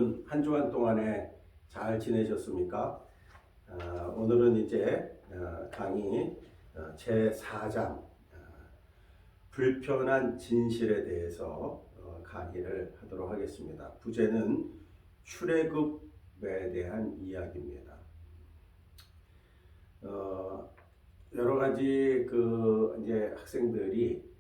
여러분 한 주간 동안에 잘 지내셨습니까? 오늘은 이제 강의 제4장 불편한 진실에 대해서 강의를 하도록 하겠습니다. 부제는 출애굽에 대한 이야기입니다. 여러 가지 이제 학생들이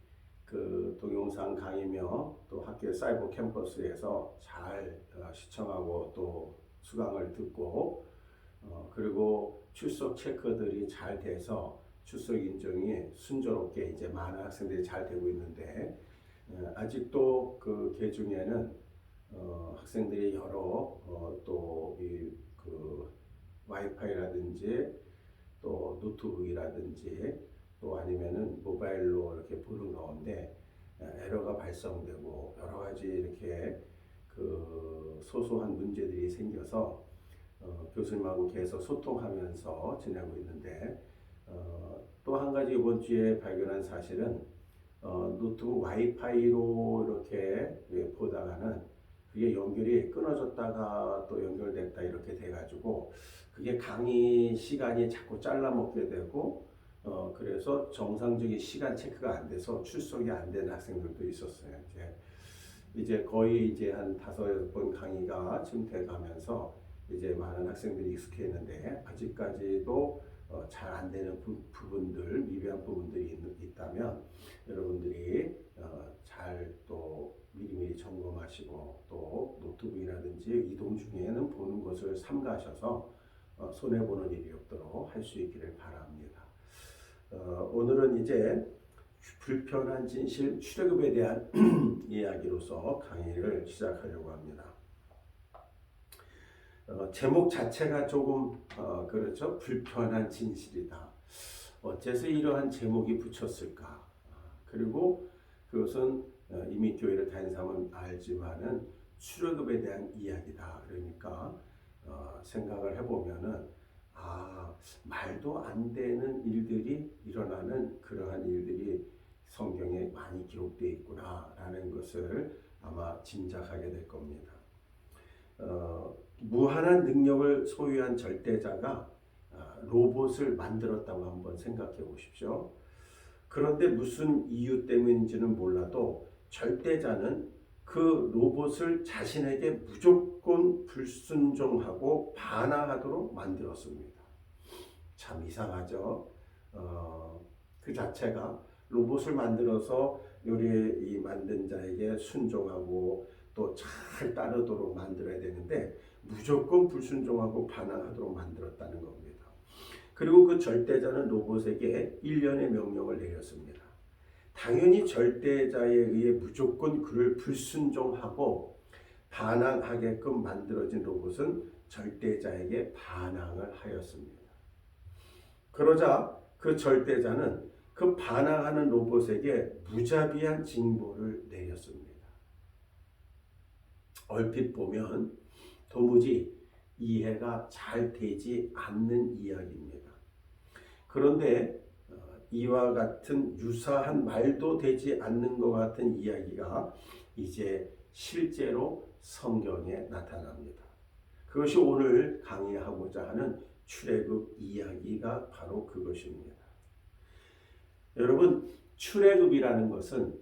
동영상 강의며 또 학교 사이버 캠퍼스에서 잘 시청하고 또 수강을 듣고 그리고 출석 체크들이 잘 돼서 출석 인정이 순조롭게 이제 많은 학생들이 잘 되고 있는데 아직도 그 중에는 학생들이 여러 또 와이파이라든지 또 노트북이라든지 또 아니면은 모바일로 이렇게 보는 가운데 에러가 발생되고 여러 가지 이렇게 소소한 문제들이 생겨서 교수님하고 계속 소통하면서 지내고 있는데 또 한 가지 이번 주에 발견한 사실은 노트북 와이파이로 이렇게 보다가는 그게 연결이 끊어졌다가 또 연결됐다 이렇게 돼가지고 그게 강의 시간이 자꾸 잘라먹게 되고 그래서 정상적인 시간 체크가 안 돼서 출석이 안 되는 학생들도 있었어요. 이제 거의 이제 한 5-6번 강의가 지금 돼가면서 이제 많은 학생들이 익숙해졌는데 아직까지도 잘 안 되는 부분들, 미비한 부분들이 있다면 여러분들이 잘 또 미리미리 점검하시고 또 노트북이라든지 이동 중에는 보는 것을 삼가셔서 손해보는 일이 없도록 할 수 있기를 바랍니다. 오늘은 이제 불편한 진실 출애굽에 대한 이야기로서 강의를 시작하려고 합니다. 제목 자체가 조금 그렇죠. 불편한 진실이다. 어째서 이러한 제목이 붙였을까? 그리고 그것은 이미 교회를 다닌 사람은 알지만은 출애굽에 대한 이야기다. 그러니까 생각을 해보면은 말도 안 되는 일들이 일어나는 그러한 일들이 성경에 많이 기록되어 있구나라는 것을 아마 짐작하게 될 겁니다. 무한한 능력을 소유한 절대자가 로봇을 만들었다고 한번 생각해 보십시오. 그런데 무슨 이유 때문인지는 몰라도 절대자는 그 로봇을 자신에게 무조건 불순종하고 반항하도록 만들었습니다. 참 이상하죠. 그 자체가 로봇을 만들어서 이 만든 자에게 순종하고 또 잘 따르도록 만들어야 되는데 무조건 불순종하고 반항하도록 만들었다는 겁니다. 그리고 그 절대자는 로봇에게 일련의 명령을 내렸습니다. 당연히 절대자에 의해 무조건 그를 불순종하고 반항하게끔 만들어진 로봇은 절대자에게 반항을 하였습니다. 그러자 그 절대자는 그 반항하는 로봇에게 무자비한 징벌을 내렸습니다. 얼핏 보면 도무지 이해가 잘 되지 않는 이야기입니다. 그런데 이와 같은 유사한 말도 되지 않는 것 같은 이야기가 이제 실제로 성경에 나타납니다. 그것이 오늘 강의하고자 하는 출애굽 이야기가 바로 그것입니다. 여러분, 출애굽이라는 것은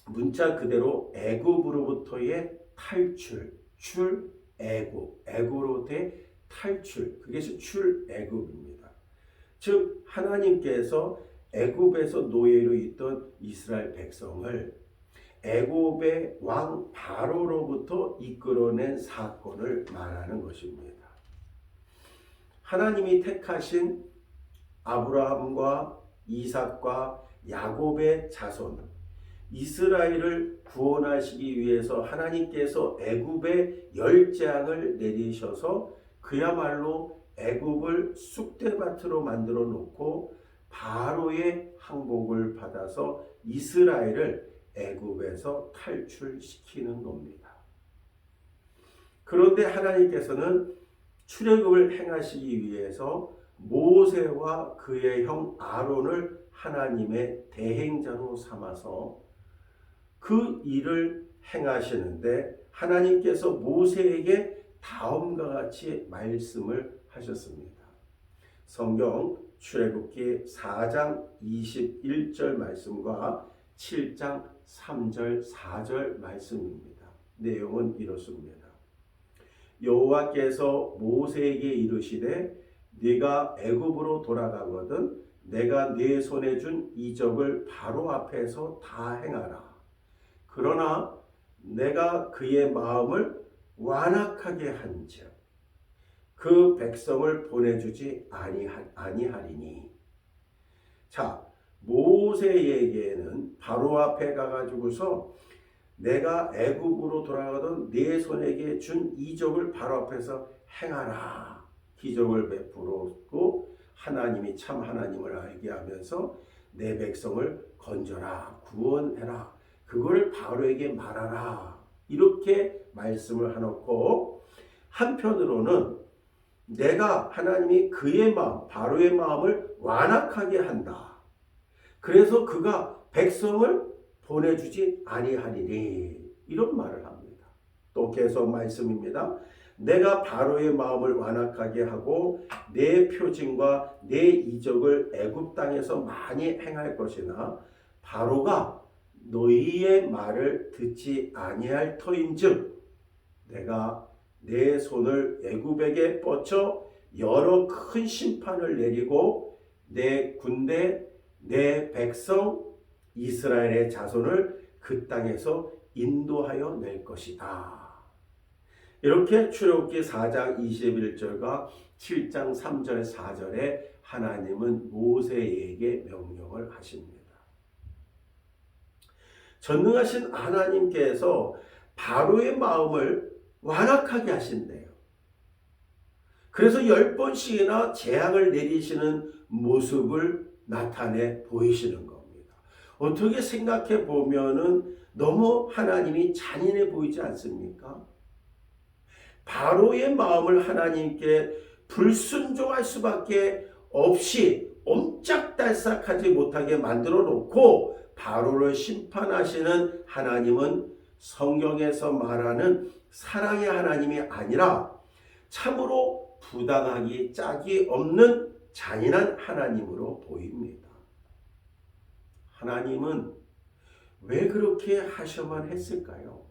문자 그대로 애굽으로부터의 탈출, 애굽으로부터의 탈출, 그것이 출애굽입니다. 즉 하나님께서 애굽에서 노예로 있던 이스라엘 백성을 애굽의 왕 바로로부터 이끌어낸 사건을 말하는 것입니다. 하나님이 택하신 아브라함과 이삭과 야곱의 자손 이스라엘을 구원하시기 위해서 하나님께서 애굽의 열재앙을 내리셔서 그야말로 애굽을 쑥대밭으로 만들어 놓고 바로의 항복을 받아서 이스라엘을 애굽에서 탈출시키는 겁니다. 그런데 하나님께서는 출애굽을 행하시기 위해서 모세와 그의 형 아론을 하나님의 대행자로 삼아서 그 일을 행하시는데 하나님께서 모세에게 다음과 같이 말씀을 하셨습니다. 성경 출애굽기 4장 21절 말씀과 7장 3절 4절 말씀입니다. 내용은 이렇습니다. 여호와께서 모세에게 이르시되 네가 애굽으로 돌아가거든 내가 네 손에 준 이적을 바로 앞에서 다 행하라. 그러나 내가 그의 마음을 완악하게 한즉 그 백성을 보내주지 아니하리니. 자, 모세에게는 바로 앞에 가가지고서 내가 애굽으로 돌아가던 네 손에게 준 이적을 바로 앞에서 행하라. 기적을 베풀었고 하나님이 참 하나님을 알게 하면서 내 백성을 건져라, 구원해라. 그걸 바로에게 말하라. 이렇게 말씀을 해놓고 한편으로는 내가 하나님이 그의 마음, 바로의 마음을 완악하게 한다. 그래서 그가 백성을 보내주지 아니하리니. 이런 말을 합니다. 또 계속 말씀입니다. 내가 바로의 마음을 완악하게 하고 내 표징과 내 이적을 애굽 땅에서 많이 행할 것이나 바로가 너희의 말을 듣지 아니할 터인즉 내가 내 손을 애굽에게 뻗쳐 여러 큰 심판을 내리고 내 군대 내 백성 이스라엘의 자손을 그 땅에서 인도하여 낼 것이다. 이렇게 출애굽기 4장 21절과 7장 3절 4절에 하나님은 모세에게 명령을 하십니다. 전능하신 하나님께서 바로의 마음을 완악하게 하신대요. 그래서 10번씩이나 재앙을 내리시는 모습을 나타내 보이시는 겁니다. 어떻게 생각해 보면은 너무 하나님이 잔인해 보이지 않습니까? 바로의 마음을 하나님께 불순종할 수밖에 없이 옴짝달싹하지 못하게 만들어 놓고 바로를 심판하시는 하나님은 성경에서 말하는 사랑의 하나님이 아니라 참으로 부당하기 짝이 없는 잔인한 하나님으로 보입니다. 하나님은 왜 그렇게 하셔만 했을까요?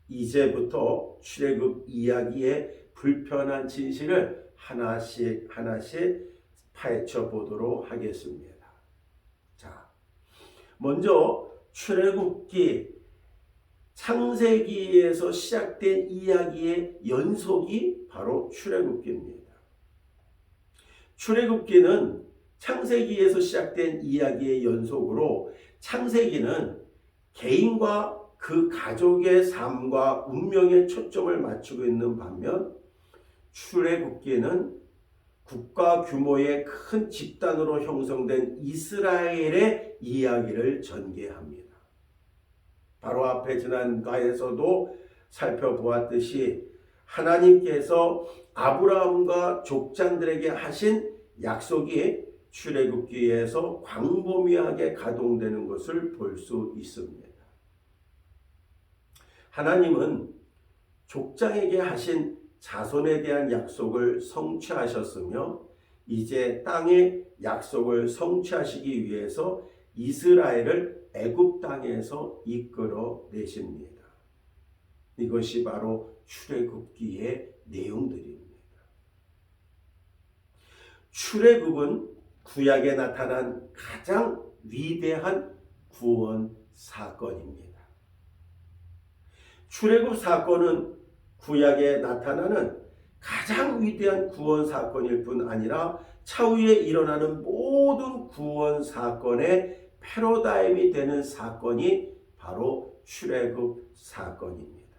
이제부터 출애굽 이야기의 불편한 진실을 하나씩 파헤쳐 보도록 하겠습니다. 자, 먼저 출애굽기 창세기에서 시작된 이야기의 연속이 바로 출애굽기입니다. 출애굽기는 창세기에서 시작된 이야기의 연속으로 창세기는 개인과 그 가족의 삶과 운명에 초점을 맞추고 있는 반면 출애굽기는 국가 규모의 큰 집단으로 형성된 이스라엘의 이야기를 전개합니다. 바로 앞에 지난가에서도 살펴보았듯이 하나님께서 아브라함과 족장들에게 하신 약속이 출애굽기에서 광범위하게 가동되는 것을 볼 수 있습니다. 하나님은 족장에게 하신 자손에 대한 약속을 성취하셨으며 이제 땅의 약속을 성취하시기 위해서 이스라엘을 애굽 땅에서 이끌어 내십니다. 이것이 바로 출애굽기의 내용들입니다. 출애굽은 구약에 나타난 가장 위대한 구원 사건입니다. 출애굽 사건은 구약에 나타나는 가장 위대한 구원 사건일 뿐 아니라 차후에 일어나는 모든 구원 사건의 패러다임이 되는 사건이 바로 출애굽 사건입니다.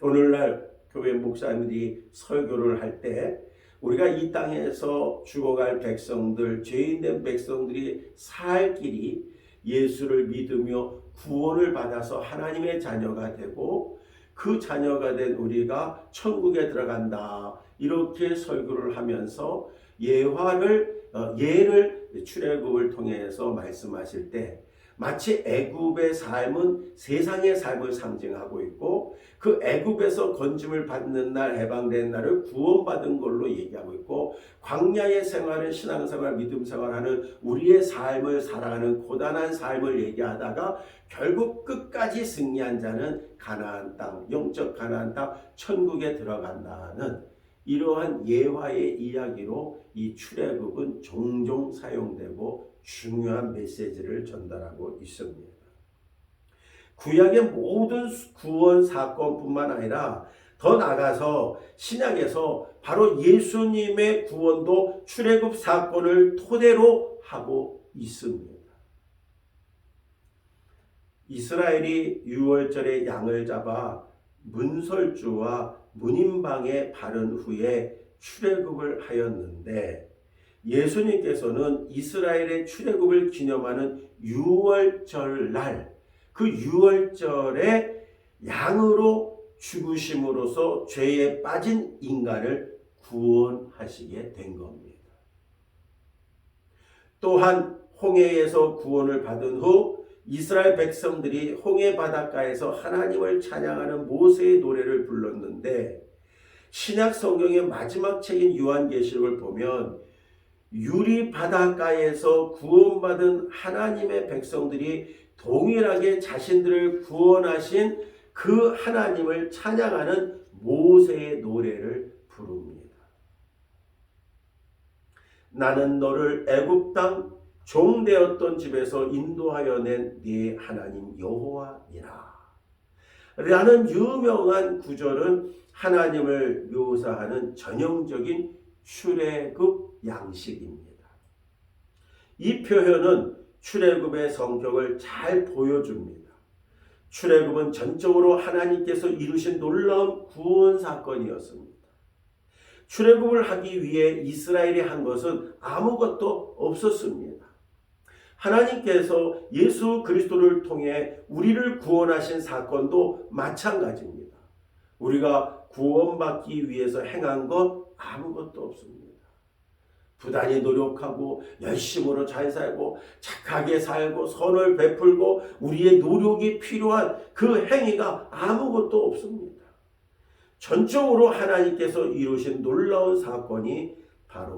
오늘날 교회 목사님들이 설교를 할 때 우리가 이 땅에서 죽어갈 백성들, 죄인된 백성들이 살 길이 예수를 믿으며 구원을 받아서 하나님의 자녀가 되고 그 자녀가 된 우리가 천국에 들어간다. 이렇게 설교를 하면서 예를 출애굽을 통해서 말씀하실 때 마치 애굽의 삶은 세상의 삶을 상징하고 있고 그 애굽에서 건짐을 받는 날, 해방된 날을 구원받은 걸로 얘기하고 있고 광야의 생활은 신앙생활, 믿음생활하는 우리의 삶을 살아가는 고단한 삶을 얘기하다가 결국 끝까지 승리한 자는 가나안 땅, 영적 가나안 땅, 천국에 들어간다는 이러한 예화의 이야기로 이 출애굽은 종종 사용되고 중요한 메시지를 전달하고 있습니다. 구약의 모든 구원 사건뿐만 아니라 더 나아가서 신약에서 바로 예수님의 구원도 출애굽 사건을 토대로 하고 있습니다. 이스라엘이 유월절에 양을 잡아 문설주와 문인방에 바른 후에 출애굽을 하였는데 예수님께서는 이스라엘의 출애굽을 기념하는 유월절 날, 그 유월절에 양으로 죽으심으로써 죄에 빠진 인간을 구원하시게 된 겁니다. 또한 홍해에서 구원을 받은 후 이스라엘 백성들이 홍해 바닷가에서 하나님을 찬양하는 모세의 노래를 불렀는데 신약 성경의 마지막 책인 요한계시록을 보면 유리 바닷가에서 구원받은 하나님의 백성들이 동일하게 자신들을 구원하신 그 하나님을 찬양하는 모세의 노래를 부릅니다. 나는 너를 애굽 땅 종되었던 집에서 인도하여 낸 네 하나님 여호와니라 라는 유명한 구절은 하나님을 묘사하는 전형적인 출애굽 양식입니다. 이 표현은 출애굽의 성격을 잘 보여줍니다. 출애굽은 전적으로 하나님께서 이루신 놀라운 구원 사건이었습니다. 출애굽을 하기 위해 이스라엘이 한 것은 아무것도 없었습니다. 하나님께서 예수 그리스도를 통해 우리를 구원하신 사건도 마찬가지입니다. 우리가 구원받기 위해서 행한 것 아무것도 없습니다. 부단히 노력하고 열심으로 잘 살고 착하게 살고 선을 베풀고 우리의 노력이 필요한 그 행위가 아무것도 없습니다. 전적으로 하나님께서 이루신 놀라운 사건이 바로